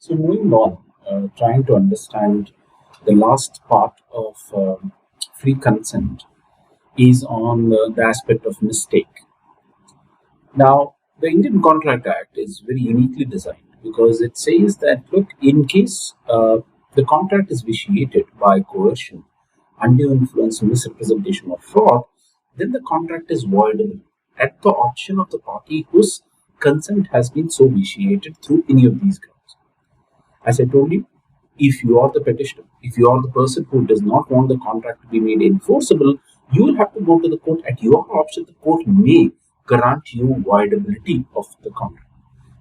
So moving on, trying to understand the last part of free consent is on the aspect of mistake. Now, the Indian Contract Act is very uniquely designed because it says that, look, in case the contract is vitiated by coercion, undue influence, misrepresentation, or fraud, then the contract is voidable at the option of the party whose consent has been so vitiated through any of these grounds. As I told you, if you are the petitioner, if you are the person who does not want the contract to be made enforceable, you will have to go to the court at your option. The court may grant you voidability of the contract,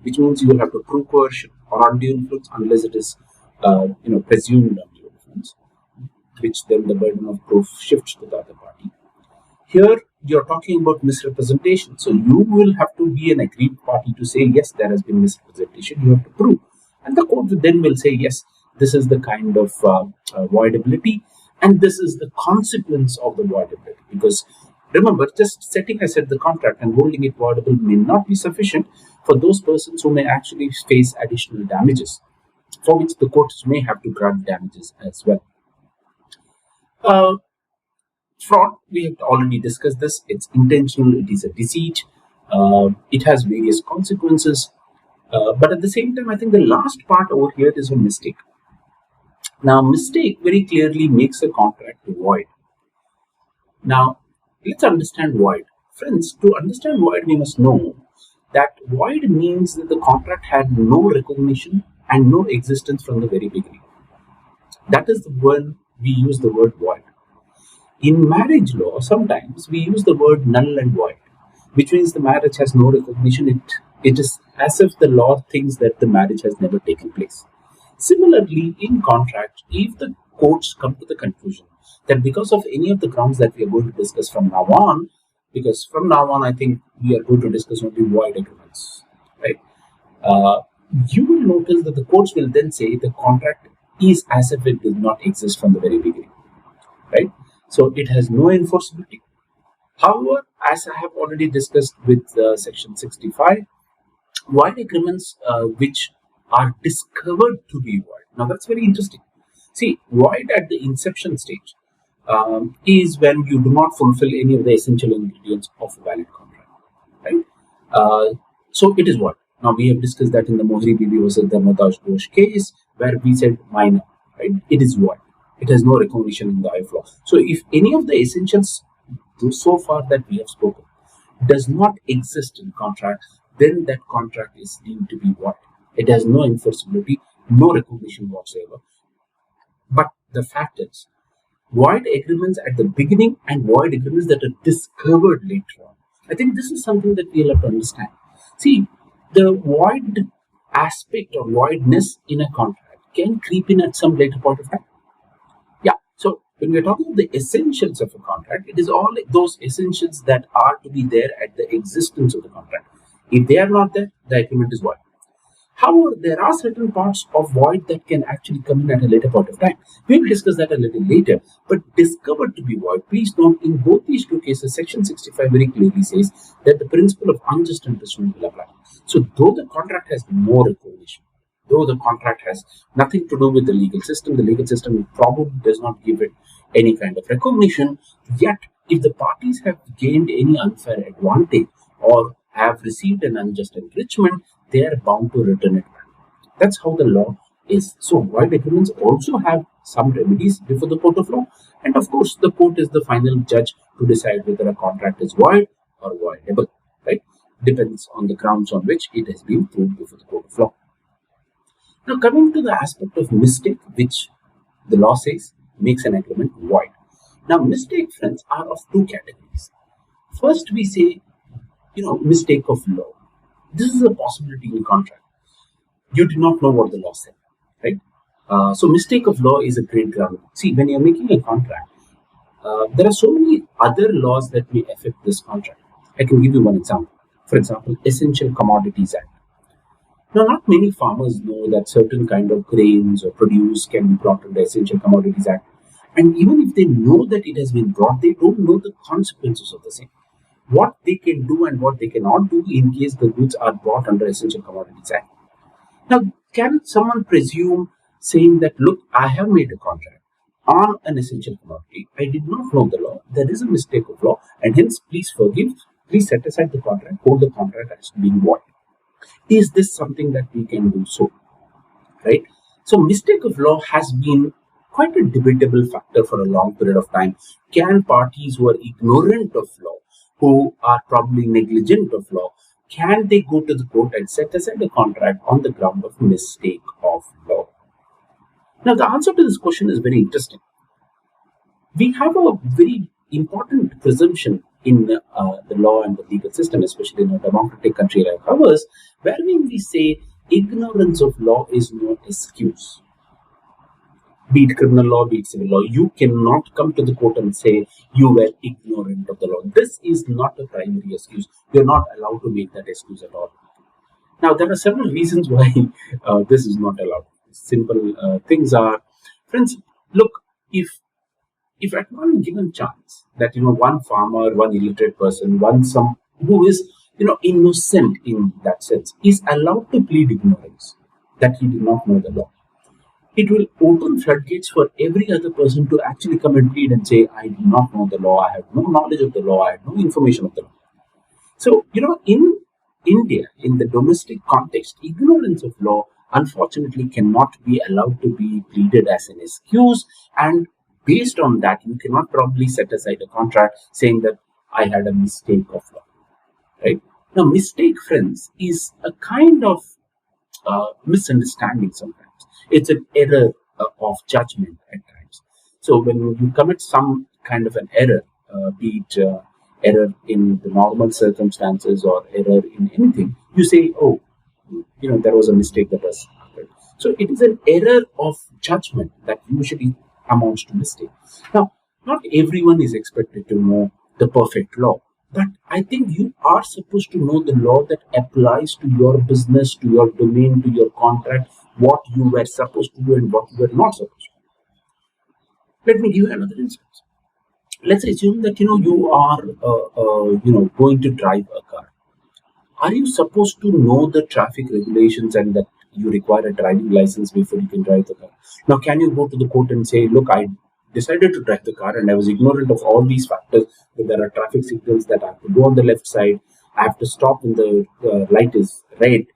which means you will have to prove coercion or undue influence unless it is, presumed undue influence, which then the burden of proof shifts to the other party. Here, you're talking about misrepresentation. So you will have to be an aggrieved party to say, yes, there has been misrepresentation. You have to prove. And the court then will say, yes, this is the kind of voidability, and this is the consequence of the voidability. Because remember, just setting aside the contract and holding it voidable may not be sufficient for those persons who may actually face additional damages, for which the courts may have to grant damages as well. Fraud, we have already discussed this. It's intentional, it is a deceit, it has various consequences. But at the same time, I think the last part over here is a mistake. Now, mistake very clearly makes a contract void. Now, let's understand void. Friends, to understand void, we must know that void means that the contract had no recognition and no existence from the very beginning. That is the word we use the word void. In marriage law, sometimes we use the word null and void, which means the marriage has no recognition. It is as if the law thinks that the marriage has never taken place. Similarly, in contract, if the courts come to the conclusion that because of any of the grounds that we are going to discuss from now on, because from now on I think we are going to discuss only void agreements, right? You will notice that the courts will then say the contract is as if it did not exist from the very beginning, right? So it has no enforceability. However, as I have already discussed with section 65, void agreements which are discovered to be void. Now that's very interesting. See, void at the inception stage is when you do not fulfill any of the essential ingredients of a valid contract, right? So it is void. Now we have discussed that in the Mohri Bibi versus the Dharmadas Ghosh case, where we said minor, right? It is void. It has no recognition in the IF law. So if any of the essentials so far that we have spoken does not exist in contract, then that contract is deemed to be void. It has no enforceability, no recognition whatsoever. But the fact is, void agreements at the beginning and void agreements that are discovered later on, I think this is something that we'll have to understand. See, the void aspect or voidness in a contract can creep in at some later point of time. Yeah, so when we're talking about the essentials of a contract, it is all those essentials that are to be there at the existence of the contract. If they are not there, the agreement is void. However, there are certain parts of void that can actually come in at a later point of time. We will discuss that a little later. But discovered to be void, please note, in both these two cases, section 65 very clearly says that the principle of unjust enrichment will apply. So though the contract has no recognition, though the contract has nothing to do with the legal system probably does not give it any kind of recognition, yet if the parties have gained any unfair advantage or have received an unjust enrichment, they are bound to return it back. That's how the law is. So void agreements also have some remedies before the court of law, and of course the court is the final judge to decide whether a contract is void or voidable, right? Depends on the grounds on which it has been proved before the court of law. Now coming to the aspect of mistake, which the law says makes an agreement void. Now mistake, friends, are of two categories. First we say, mistake of law. This is a possibility in contract. You did not know what the law said, right? So mistake of law is a great ground. See, when you're making a contract, there are so many other laws that may affect this contract. I can give you one example. For example, Essential Commodities Act. Now, not many farmers know that certain kind of grains or produce can be brought under Essential Commodities Act. And even if they know that it has been brought, they don't know the consequences of the same. What they can do and what they cannot do in case the goods are brought under Essential Commodities Act. Now, can someone presume saying that, look, I have made a contract on an essential commodity, I did not know the law, there is a mistake of law, and hence please forgive, please set aside the contract, hold the contract as being void? Is this something that we can do so? Right? So, mistake of law has been quite a debatable factor for a long period of time. Can parties who are ignorant of law, who are probably negligent of law, can they go to the court and set aside a contract on the ground of mistake of law? Now, the answer to this question is very interesting. We have a very important presumption in the law and the legal system, especially in a democratic country like ours, wherein we say ignorance of law is no excuse. Be it criminal law, be it civil law, you cannot come to the court and say you were ignorant of the law. This is not a primary excuse. You're not allowed to make that excuse at all. Now, there are several reasons why this is not allowed. Simple things are, friends, look, if at one given chance that one farmer, one illiterate person, one some who is innocent in that sense is allowed to plead ignorance that he did not know the law, it will open floodgates for every other person to actually come and plead and say, I do not know the law, I have no knowledge of the law, I have no information of the law. So, in India, in the domestic context, ignorance of law unfortunately cannot be allowed to be pleaded as an excuse. And based on that, you cannot probably set aside a contract saying that I had a mistake of law. Right? Now, mistake, friends, is a kind of misunderstanding sometimes. It's an error of judgment at times. So, when you commit some kind of an error, be it error in the normal circumstances or error in anything, you say, oh, there was a mistake that was happened. So it is an error of judgment that usually amounts to mistake. Now, not everyone is expected to know the perfect law, but I think you are supposed to know the law that applies to your business, to your domain, to your contract, what you were supposed to do and what you were not supposed to do. Let me give you another instance. Let's assume that you are going to drive a car. Are you supposed to know the traffic regulations and that you require a driving license before you can drive the car? Now, can you go to the court and say, look, I decided to drive the car and I was ignorant of all these factors, that there are traffic signals, that I have to go on the left side, I have to stop when the light is red,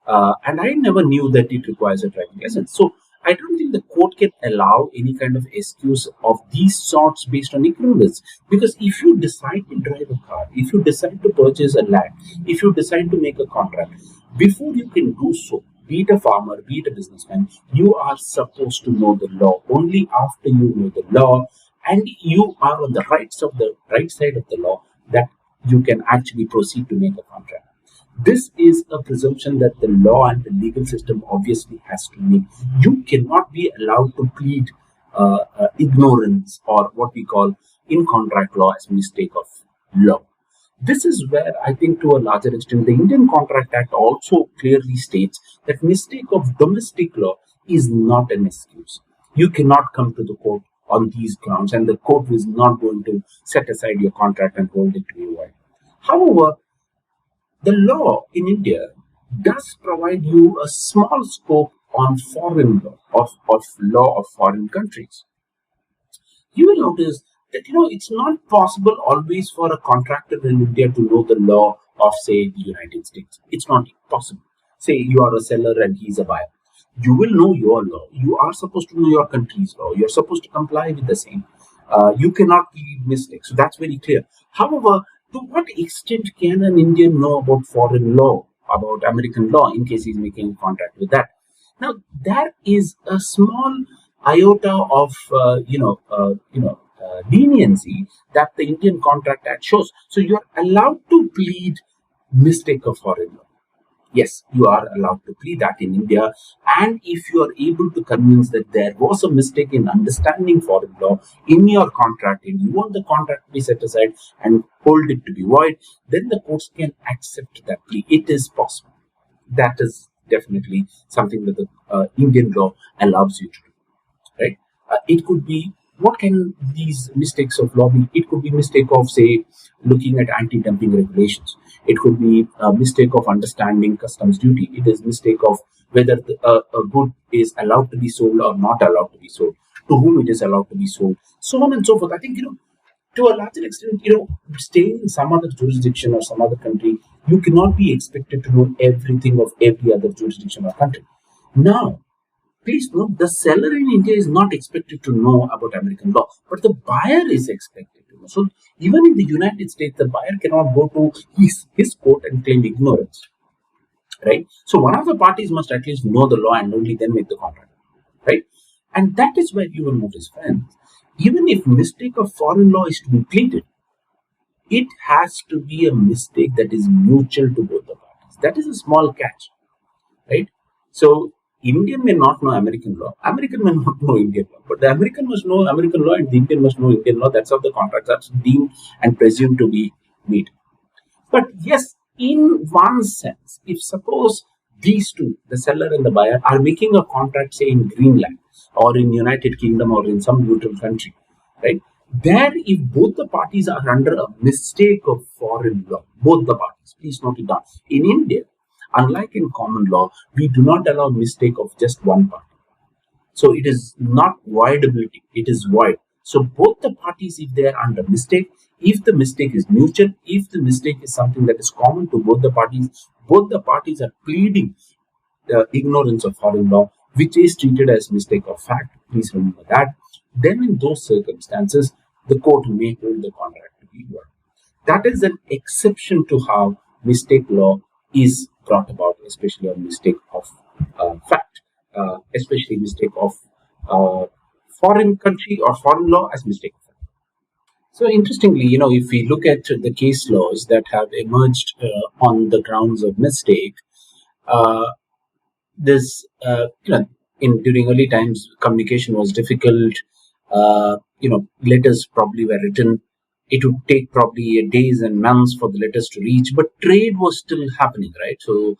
and I never knew that it requires a driving license. So I don't think the court can allow any kind of excuse of these sorts based on ignorance. Because if you decide to drive a car, if you decide to purchase a land, if you decide to make a contract, before you can do so, be it a farmer, be it a businessman, you are supposed to know the law. Only after you know the law and you are on the right side of the law, that you can actually proceed to make a contract. This is a presumption that the law and the legal system obviously has to make. You cannot be allowed to plead ignorance or what we call in contract law as mistake of law. This is where I think to a larger extent the Indian Contract Act also clearly states that mistake of domestic law is not an excuse. You cannot come to the court on these grounds and the court is not going to set aside your contract and hold it to be void. However, the law in India does provide you a small scope on foreign law, of law of foreign countries. You will notice that it's not possible always for a contractor in India to know the law of, say, the United States. It's not possible. Say you are a seller and he's a buyer. You will know your law. You are supposed to know your country's law. You're supposed to comply with the same. You cannot plead mistakes. So that's very clear. However, to what extent can an Indian know about foreign law, about American law, in case he's making a contract with that? Now, there is a small iota of, leniency that the Indian Contract Act shows. So you're allowed to plead mistake of foreign law. Yes, you are allowed to plead that in India. And if you are able to convince that there was a mistake in understanding foreign law in your contract and you want the contract to be set aside and hold it to be void, then the courts can accept that plea. It is possible. That is definitely something that the Indian law allows you to do. Right? It could be, what can these mistakes of law be? It could be mistake of, say, looking at anti-dumping regulations. It could be a mistake of understanding customs duty. It is mistake of whether a good is allowed to be sold or not allowed to be sold, to whom it is allowed to be sold, so on and so forth. I think, to a larger extent, staying in some other jurisdiction or some other country, you cannot be expected to know everything of every other jurisdiction or country. Now, please note, the seller in India is not expected to know about American law, but the buyer is expected to know. So, even in the United States, the buyer cannot go to his court and claim ignorance, right? So, one of the parties must at least know the law and only then make the contract, right? And that is where you will notice, friends, even if mistake of foreign law is to be pleaded, it has to be a mistake that is mutual to both the parties. That is a small catch, right? So Indian may not know American law, American may not know Indian law, but the American must know American law and the Indian must know Indian law. That's how the contracts are deemed and presumed to be made. But yes, in one sense, if suppose these two, the seller and the buyer, are making a contract, say in Greenland or in United Kingdom or in some neutral country, right? There, if both the parties are under a mistake of foreign law, both the parties, please note it down. In India, unlike in common law, we do not allow mistake of just one party. So it is not voidability, it is void. So both the parties, if they are under mistake, if the mistake is mutual, if the mistake is something that is common to both the parties are pleading the ignorance of foreign law, which is treated as mistake of fact. Please remember that. Then in those circumstances, the court may hold the contract to be void. That is an exception to how mistake law is brought about, especially on mistake of fact, especially mistake of foreign country or foreign law as mistake of fact. So interestingly, if we look at the case laws that have emerged on the grounds of mistake, uh, this during early times communication was difficult. Letters probably were written. It would take probably days and months for the letters to reach, but trade was still happening, right? So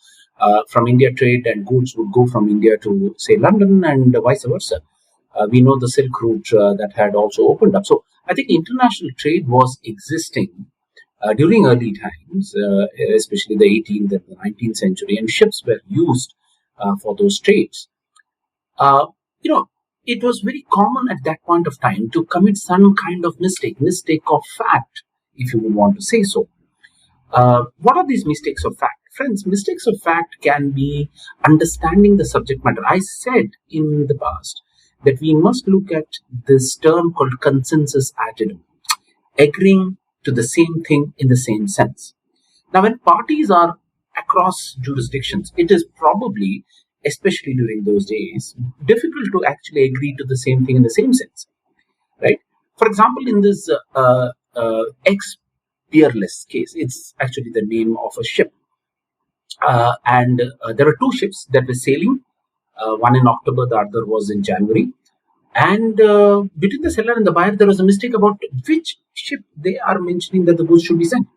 from India, trade and goods would go from India to, say, London, and vice versa. We know the Silk Route that had also opened up. So I think international trade was existing during early times, especially the 18th and the 19th century, and ships were used for those trades. Uh, you know, it was very common at that point of time to commit some kind of mistake of fact, if you would want to say so. What are these mistakes of fact? Friends, mistakes of fact can be understanding the subject matter. I said in the past that we must look at this term called consensus attitude, agreeing to the same thing in the same sense. Now, when parties are across jurisdictions, it is probably, especially during those days, difficult to actually agree to the same thing in the same sense, right? For example, in this ex-peerless case, it's actually the name of a ship. And there were two ships that were sailing, one in October, the other was in January. And between the seller and the buyer, there was a mistake about which ship they are mentioning that the goods should be sent.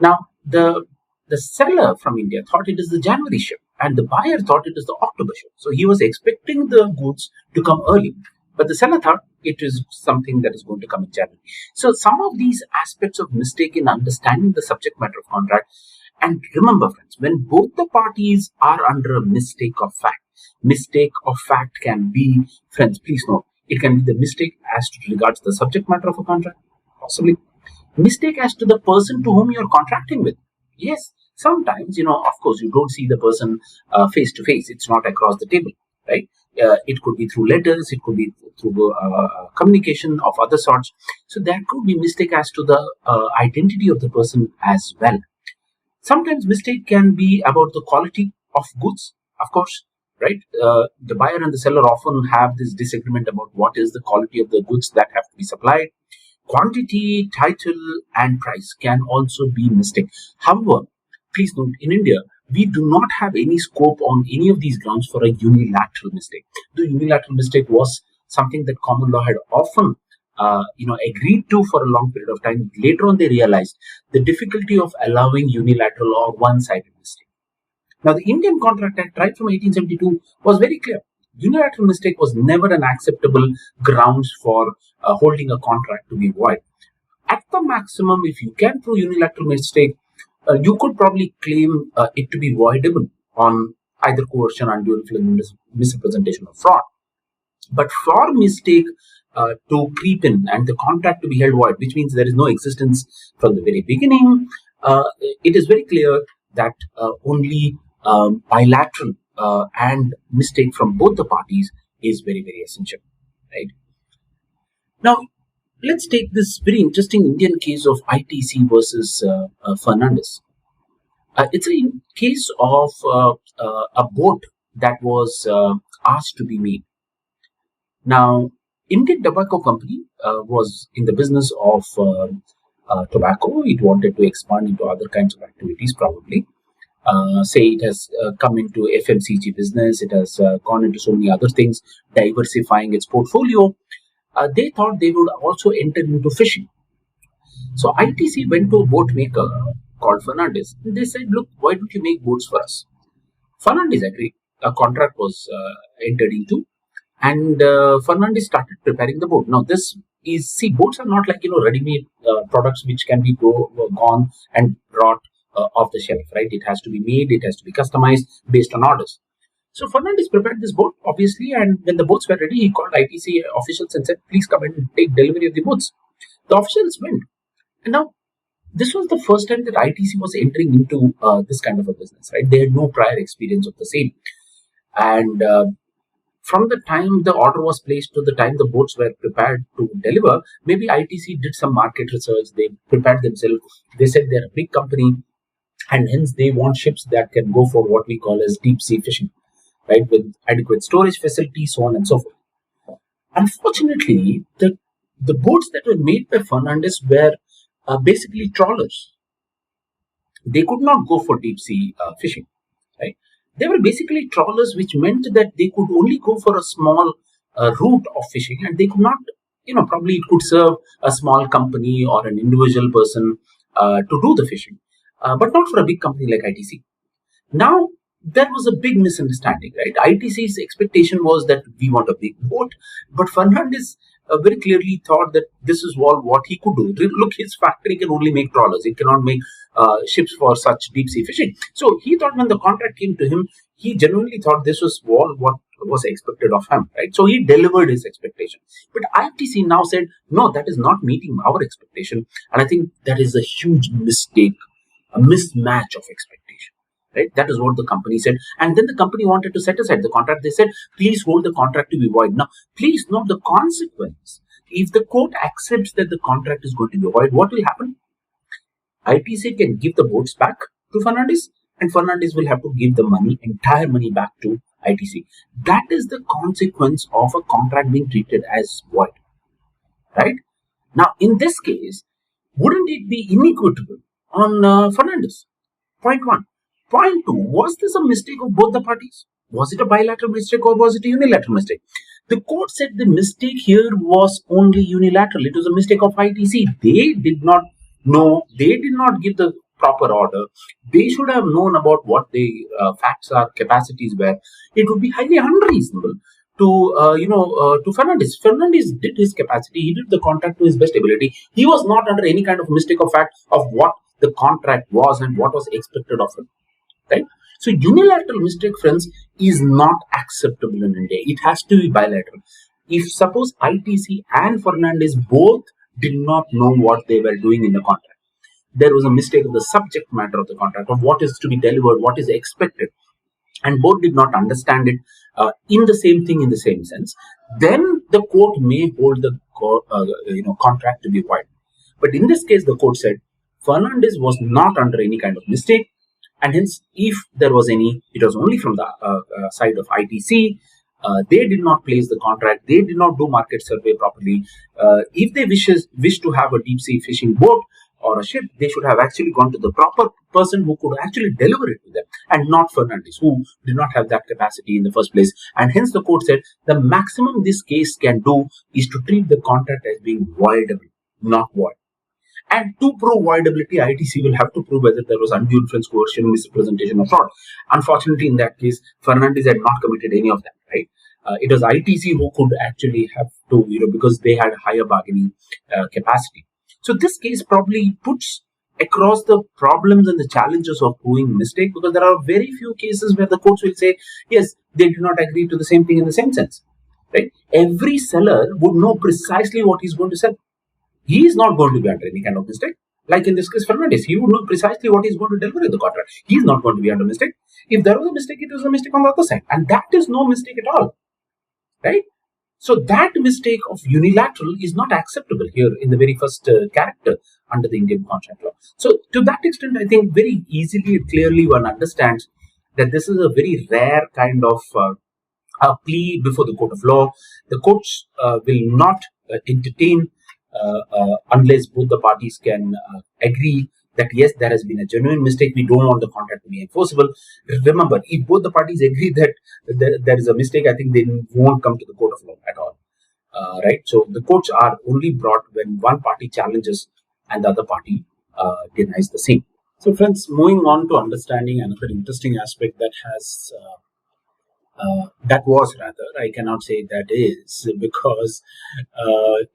Now, the seller from India thought it is the January ship, and the buyer thought it is the October ship. So he was expecting the goods to come early, but the seller thought it is something that is going to come in January. So some of these aspects of mistake in understanding the subject matter of contract. And remember, friends, when both the parties are under a mistake of fact can be, friends, please note, it can be the mistake as to regards the subject matter of a contract, possibly mistake as to the person to whom you're contracting with. Yes, sometimes, of course, you don't see the person face to face. It's not across the table, right? It could be through letters, it could be through communication of other sorts. So there could be mistake as to the identity of the person as well. Sometimes mistake can be about the quality of goods, of course, right? The buyer and the seller often have this disagreement about what is the quality of the goods that have to be supplied. Quantity, title, and price can also be mistake. However, please note, in India, we do not have any scope on any of these grounds for a unilateral mistake. The unilateral mistake was something that common law had often agreed to for a long period of time. Later on, they realized the difficulty of allowing unilateral or one-sided mistake. Now, the Indian Contract Act, right from 1872, was very clear. Unilateral mistake was never an acceptable grounds for holding a contract to be void. At the maximum, if you can prove unilateral mistake, you could probably claim it to be voidable on either coercion, undue influence, misrepresentation, or fraud. But for mistake to creep in and the contract to be held void, which means there is no existence from the very beginning, it is very clear that only bilateral and mistake from both the parties is very, very essential. Right? Now, let's take this very interesting Indian case of ITC versus Fernandez. It's a case of a boat that was asked to be made. Now, Indian Tobacco Company was in the business of tobacco. It wanted to expand into other kinds of activities, probably. Say it has come into FMCG business, it has gone into so many other things, diversifying its portfolio. They thought they would also enter into fishing. So ITC went to a boat maker called Fernandez. They said, look, why don't you make boats for us? Fernandez agreed. A contract was entered into, and Fernandez started preparing the boat. Now, this is, see, boats are not like, ready-made products which can be gone and brought off the shelf, right? It has to be made, it has to be customized based on orders. So Fernandez prepared this boat, obviously, and when the boats were ready, he called ITC officials and said, please come and take delivery of the boats. The officials went. And now, this was the first time that ITC was entering into this kind of a business, right? They had no prior experience of the same. And from the time the order was placed to the time the boats were prepared to deliver, maybe ITC did some market research, they prepared themselves. They said they're a big company, and hence they want ships that can go for what we call as deep sea fishing, right? With adequate storage facilities, so on and so forth. Unfortunately, the boats that were made by Fernandez were basically trawlers. They could not go for deep sea fishing, right? They were basically trawlers, which meant that they could only go for a small route of fishing, and they could not, probably it could serve a small company or an individual person to do the fishing, but not for a big company like ITC. Now, there was a big misunderstanding, right? ITC's expectation was that we want a big boat, but Fernandez very clearly thought that this is all what he could do. Look, his factory can only make trawlers; it cannot make ships for such deep sea fishing. So he thought when the contract came to him, he genuinely thought this was all what was expected of him, right? So he delivered his expectation. But ITC now said, no, that is not meeting our expectation, and I think that is a huge mistake, a mismatch of expectation. Right? That is what the company said. And then the company wanted to set aside the contract. They said, please hold the contract to be void. Now, please note the consequence. If the court accepts that the contract is going to be void, what will happen? ITC can give the boats back to Fernandez, and Fernandez will have to give the money, entire money, back to ITC. That is the consequence of a contract being treated as void. Right? Now, in this case, wouldn't it be inequitable on Fernandez? Point one. Point two, was this a mistake of both the parties? Was it a bilateral mistake or was it a unilateral mistake? The court said the mistake here was only unilateral. It was a mistake of ITC. They did not know, they did not give the proper order. They should have known about what the facts are, capacities were. It would be highly unreasonable to Fernandez. Fernandez did his capacity. He did the contract to his best ability. He was not under any kind of mistake of fact of what the contract was and what was expected of him. Right? So unilateral mistake, friends, is not acceptable in India. It has to be bilateral. If suppose ITC and Fernandez both did not know what they were doing in the contract, there was a mistake of the subject matter of the contract, of what is to be delivered, what is expected, and both did not understand it in the same thing, in the same sense, then the court may hold the contract to be void. But in this case, the court said Fernandez was not under any kind of mistake. And hence, if there was any, it was only from the side of ITC. They did not place the contract. They did not do market survey properly. If they wish to have a deep sea fishing boat or a ship, they should have actually gone to the proper person who could actually deliver it to them, and not Fernandez, who did not have that capacity in the first place. And hence, the court said the maximum this case can do is to treat the contract as being voidable, not void. And to prove voidability, ITC will have to prove whether there was undue influence, coercion, misrepresentation, or fraud. Unfortunately, in that case, Fernandez had not committed any of that. Right? It was ITC who could actually have to, because they had higher bargaining capacity. So this case probably puts across the problems and the challenges of doing mistake, because there are very few cases where the courts will say, yes, they do not agree to the same thing in the same sense. Right? Every seller would know precisely what he's going to sell. He is not going to be under any kind of mistake. Like in this case, Fernandez, he would know precisely what he's going to deliver in the contract. He is not going to be under mistake. If there was a mistake, it was a mistake on the other side. And that is no mistake at all. Right? So that mistake of unilateral is not acceptable here in the very first character under the Indian contract law. So to that extent, I think very easily and clearly one understands that this is a very rare kind of a plea before the court of law. The courts will not entertain unless both the parties can agree that yes, there has been a genuine mistake. We don't want the contract to be enforceable. Remember, if both the parties agree that there is a mistake, I think they won't come to the court of law at all. Right? So the courts are only brought when one party challenges and the other party denies the same. So friends, moving on to understanding another interesting aspect that has that was rather, I cannot say that is, because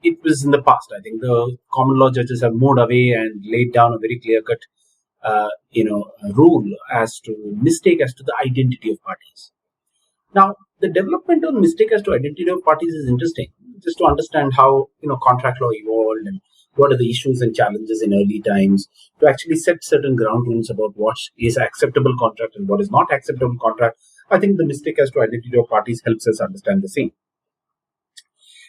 it was in the past. I think the common law judges have moved away and laid down a very clear cut rule as to mistake as to the identity of parties. Now, the development of mistake as to identity of parties is interesting, just to understand how contract law evolved and what are the issues and challenges in early times, to actually set certain ground rules about what is acceptable contract and what is not acceptable contract. I think the mistake as to identity of parties helps us understand the same.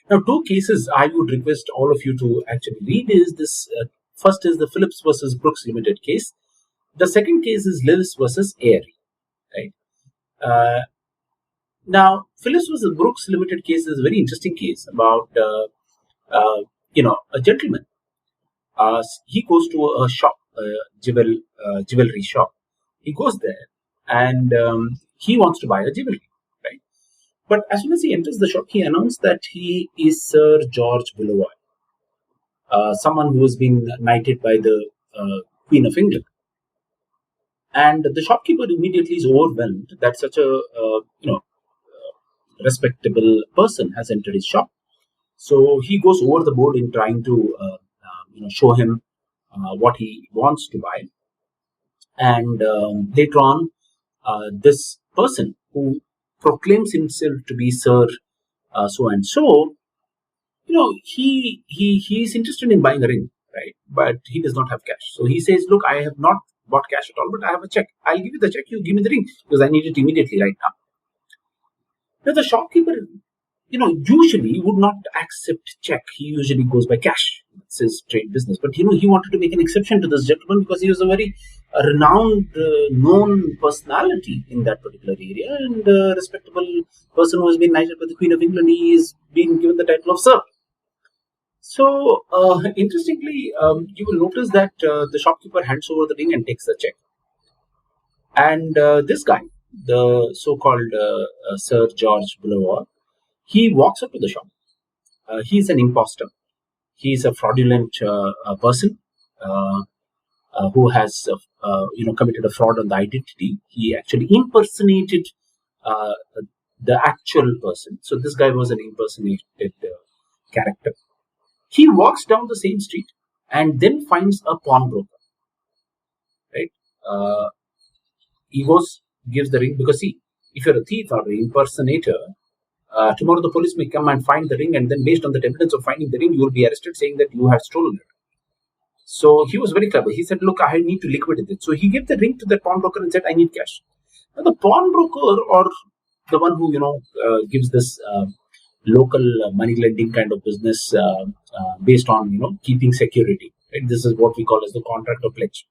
Now, two cases I would request all of you to actually read is this. First is the Phillips versus Brooks Limited case. The second case is Lewis versus Airy. Right. Now, Phillips versus Brooks Limited case is a very interesting case about a gentleman. He goes to a shop, jewelry shop. He goes there and he wants to buy a jewelry, right? But as soon as he enters the shop, he announced that he is Sir George Boulevoir, someone who has been knighted by the Queen of England. And the shopkeeper immediately is overwhelmed that such a respectable person has entered his shop. So he goes over the board in trying to show him what he wants to buy. And later on, this person who proclaims himself to be Sir so and so, he is interested in buying a ring, right? But he does not have cash. So he says, "Look, I have not bought cash at all, but I have a check. I'll give you the check. You give me the ring because I need it immediately right now." Now the shopkeeper, usually would not accept check. He usually goes by cash. It's his trade business. But he wanted to make an exception to this gentleman because he was a very renowned, known personality in that particular area, and a respectable person who has been knighted by the Queen of England. He is being given the title of Sir. So interestingly, you will notice that the shopkeeper hands over the ring and takes the check. And this guy, the so-called Sir George Boulevoir, he walks up to the shop. He's an imposter. He's a fraudulent person who has committed a fraud on the identity. He actually impersonated the actual person. So this guy was an impersonated character. He walks down the same street and then finds a pawnbroker. Right? He gives the ring because see, if you're a thief or an impersonator, tomorrow the police may come and find the ring, and then based on the evidence of finding the ring, you will be arrested saying that you have stolen it. So he was very clever. He said, "Look, I need to liquidate it." So he gave the ring to the pawnbroker and said, "I need cash." Now the pawnbroker, or the one who gives this local money lending kind of business based on keeping security. Right? This is what we call as the contract of pledge.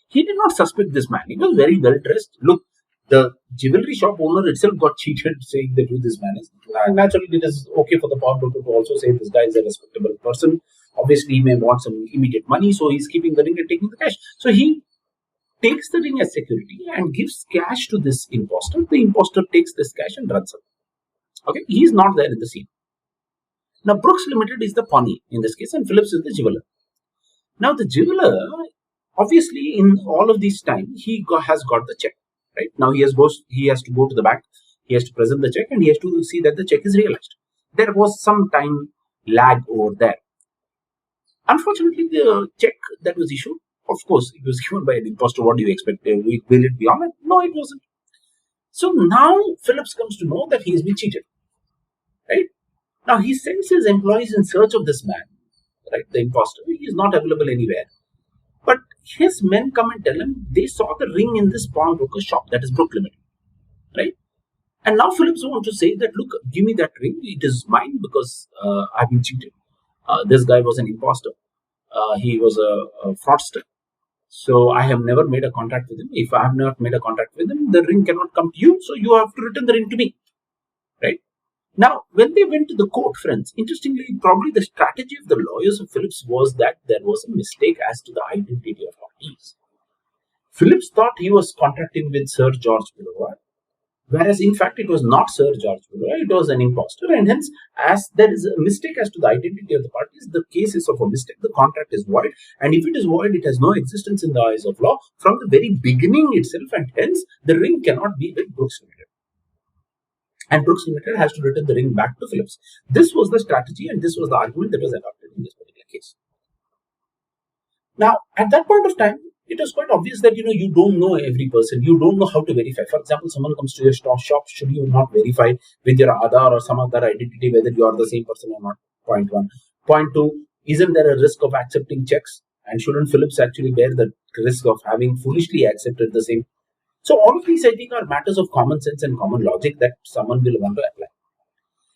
He did not suspect this man. He was very well dressed. Look, the jewelry shop owner itself got cheated, saying that this man is. Naturally, it is okay for the pawnbroker to also say this guy is a respectable person. Obviously, he may want some immediate money, so he's keeping the ring and taking the cash. So he takes the ring as security and gives cash to this imposter. The imposter takes this cash and runs away. Okay, he is not there in the scene. Now, Brooks Limited is the pawnee in this case, and Phillips is the jeweler. Now, the jeweler, obviously, in all of this time, he has got the check. Right now, he has to go to the bank. He has to present the check, and he has to see that the check is realized. There was some time lag over there. Unfortunately, the check that was issued, of course, it was given by an imposter. What do you expect? Will it be on it? No, it wasn't. So now Phillips comes to know that he has been cheated. Right? Now he sends his employees in search of this man, right? The imposter. He is not available anywhere. But his men come and tell him they saw the ring in this pawnbroker shop, that is Brook Limited, right? And now Phillips wants to say that, look, give me that ring. It is mine because I've been cheated. This guy was an imposter. He was a fraudster. So I have never made a contract with him. If I have not made a contract with him, the ring cannot come to you. So you have to return the ring to me, right? Now, when they went to the court, friends, interestingly, probably the strategy of the lawyers of Phillips was that there was a mistake as to the identity of parties. Phillips thought he was contracting with Sir George Boulevard, whereas in fact it was not Sir George Boulevard, it was an impostor, and hence, as there is a mistake as to the identity of the parties, the case is of a mistake, the contract is void, and if it is void, it has no existence in the eyes of law from the very beginning itself, and hence the ring cannot be with Brooks Limited. And Brooks Limited has to return the ring back to Phillips. This was the strategy and this was the argument that was adopted in this particular case. Now, at that point of time, it was quite obvious that you don't know every person. You don't know how to verify. For example, someone comes to your shop. Should you not verify with your Aadhaar or some other identity whether you are the same person or not? Point one. Point two, isn't there a risk of accepting checks? And shouldn't Phillips actually bear the risk of having foolishly accepted the same? So all of these, I think, are matters of common sense and common logic that someone will want to apply.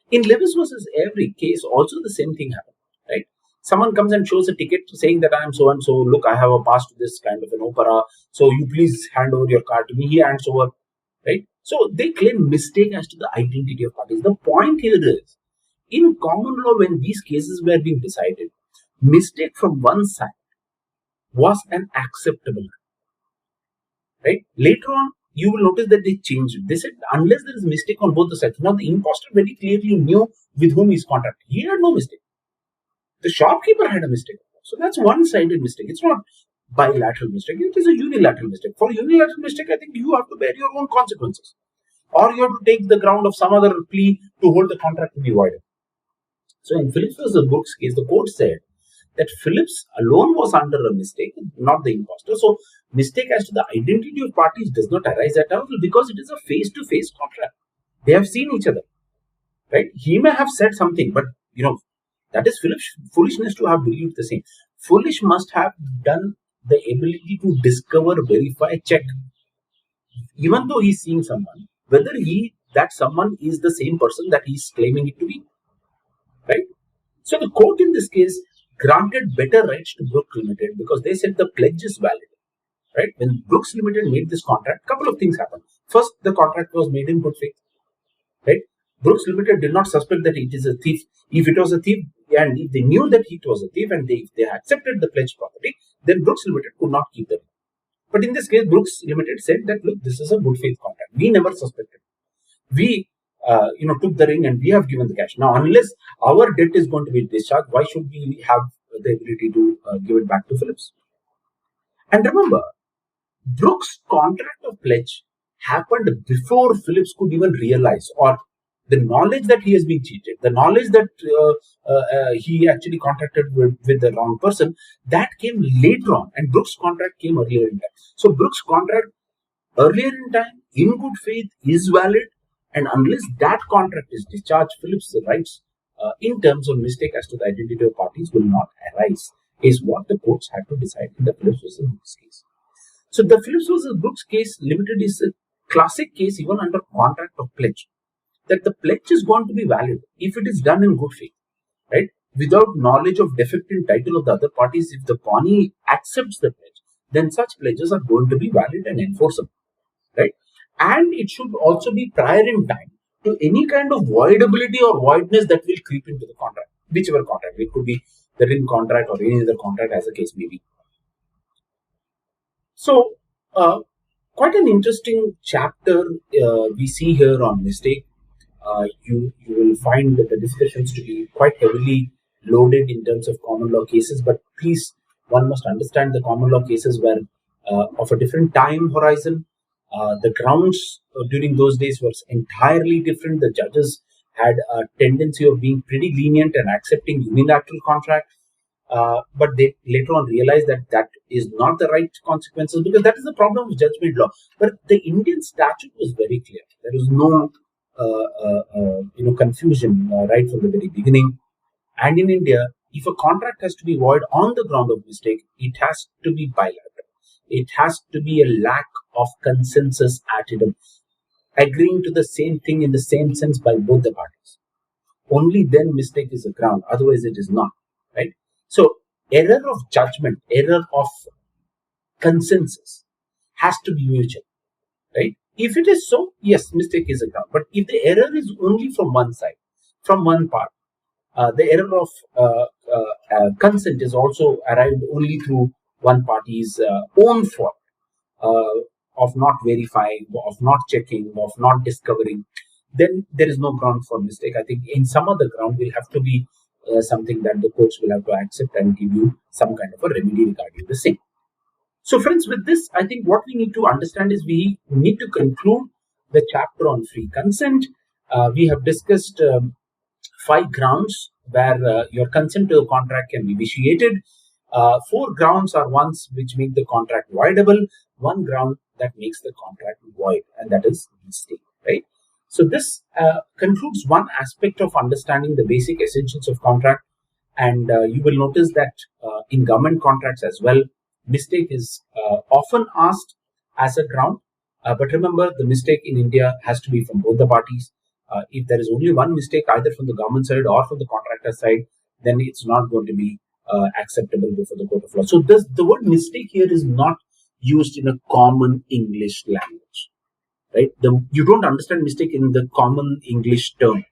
In Lewis versus every case, also the same thing happened, right? Someone comes and shows a ticket saying that I am so and so. Look, I have a pass to this kind of an opera. So you please hand over your card to me. He hands over, right? So they claim mistake as to the identity of parties. The point here is, in common law, when these cases were being decided, mistake from one side was an acceptable, right? Later on, you will notice that they changed it. They said unless there is a mistake on both the sides. Now the imposter very clearly knew with whom he's contracting. He had no mistake. The shopkeeper had a mistake. So that's one-sided mistake. It's not bilateral mistake. It is a unilateral mistake. For unilateral mistake, I think you have to bear your own consequences. Or you have to take the ground of some other plea to hold the contract to be voided. So in Phillips versus Brooks case, the court said that Phillips alone was under a mistake, not the imposter. So mistake as to the identity of parties does not arise at all because it is a face-to-face contract. They have seen each other, right? He may have said something, but that is Phillips' foolishness to have believed the same. Foolish must have done the ability to discover, verify, check, even though he's seeing someone, whether that someone is the same person that he's claiming it to be, right? So the court in this case granted better rights to Brooks Limited because they said the pledge is valid, right? When Brooks Limited made this contract, couple of things happened. First, the contract was made in good faith, right? Brooks Limited did not suspect that it is a thief. If it was a thief, and if they knew that it was a thief and if they accepted the pledged property, then Brooks Limited could not keep them. But in this case, Brooks Limited said that, look, this is a good faith contract. We never suspected. We took the ring and we have given the cash. Now, unless our debt is going to be discharged, why should we have the ability to give it back to Phillips? And remember, Brooks' contract of pledge happened before Phillips could even realize, or the knowledge that he has been cheated, the knowledge that he actually contracted with the wrong person, that came later on, and Brooks' contract came earlier in time. So Brooks' contract earlier in time, in good faith, is valid, and unless that contract is discharged, Phillips' rights in terms of mistake as to the identity of parties will not arise, is what the courts had to decide in the Phillips versus Brooks case. So the Phillips versus Brooks case limited is a classic case even under contract of pledge, that the pledge is going to be valid if it is done in good faith, right? Without knowledge of defect in title of the other parties, if the pawnee accepts the pledge, then such pledges are going to be valid and enforceable, right? And it should also be prior in time to any kind of voidability or voidness that will creep into the contract, whichever contract. It could be the ring contract or any other contract as the case may be. So, quite an interesting chapter we see here on mistake. You will find that the discussions to be quite heavily loaded in terms of common law cases, but please, one must understand the common law cases were of a different time horizon. The grounds during those days was entirely different. The judges had a tendency of being pretty lenient and accepting unilateral contract. but they later on realized that that is not the right consequences, because that is the problem of judgment law. But the Indian statute was very clear. There was no confusion right from the very beginning. And in India, if a contract has to be void on the ground of mistake, it has to be bilateral. It has to be a lack of consensus at it, agreeing to the same thing in the same sense by both the parties. Only then mistake is a ground, otherwise it is not, right? So error of judgment, error of consensus has to be mutual, right? If it is so, yes, mistake is a ground. But if the error is only from one side, from one part, the error of consent is also arrived only through one party's own fault, uh, of not verifying, of not checking, of not discovering, then there is no ground for mistake. I think in some other ground will have to be something that the courts will have to accept and give you some kind of a remedy regarding the same. So, friends, with this, I think what we need to understand is we need to conclude the chapter on free consent. We have discussed 5 grounds where your consent to a contract can be vitiated. 4 grounds are ones which make the contract voidable. One ground that makes the contract void, and that is mistake, right? So this concludes one aspect of understanding the basic essentials of contract. And you will notice that in government contracts as well, mistake is often asked as a ground. But remember, the mistake in India has to be from both the parties. If there is only one mistake, either from the government side or from the contractor side, then it's not going to be acceptable before the court of law. So the word mistake here is not used in a common English language, right? You don't understand mistake in the common English term.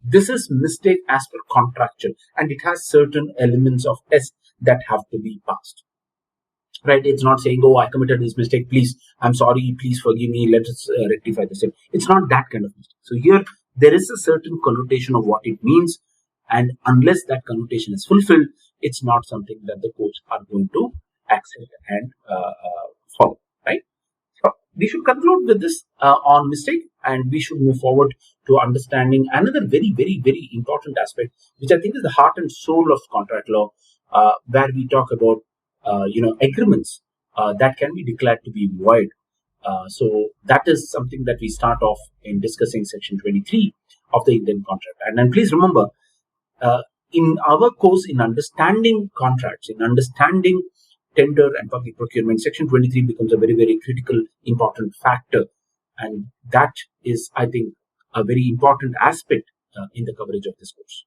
This is mistake as per contractual, and it has certain elements of test that have to be passed, right? It's not saying, oh, I committed this mistake, please, I'm sorry, please forgive me, let us rectify the same. It's not that kind of mistake. So here there is a certain connotation of what it means, and unless that connotation is fulfilled, it's not something that the courts are going to accept and follow, right? So we should conclude with this on mistake, and we should move forward to understanding another very, very, very important aspect, which I think is the heart and soul of contract law, where we talk about agreements that can be declared to be void. So that is something that we start off in discussing section 23 of the Indian contract. And please remember, in our course in understanding contracts, in understanding tender and public procurement, section 23 becomes a very, very critical, important factor. And that is, I think, a very important aspect in the coverage of this course.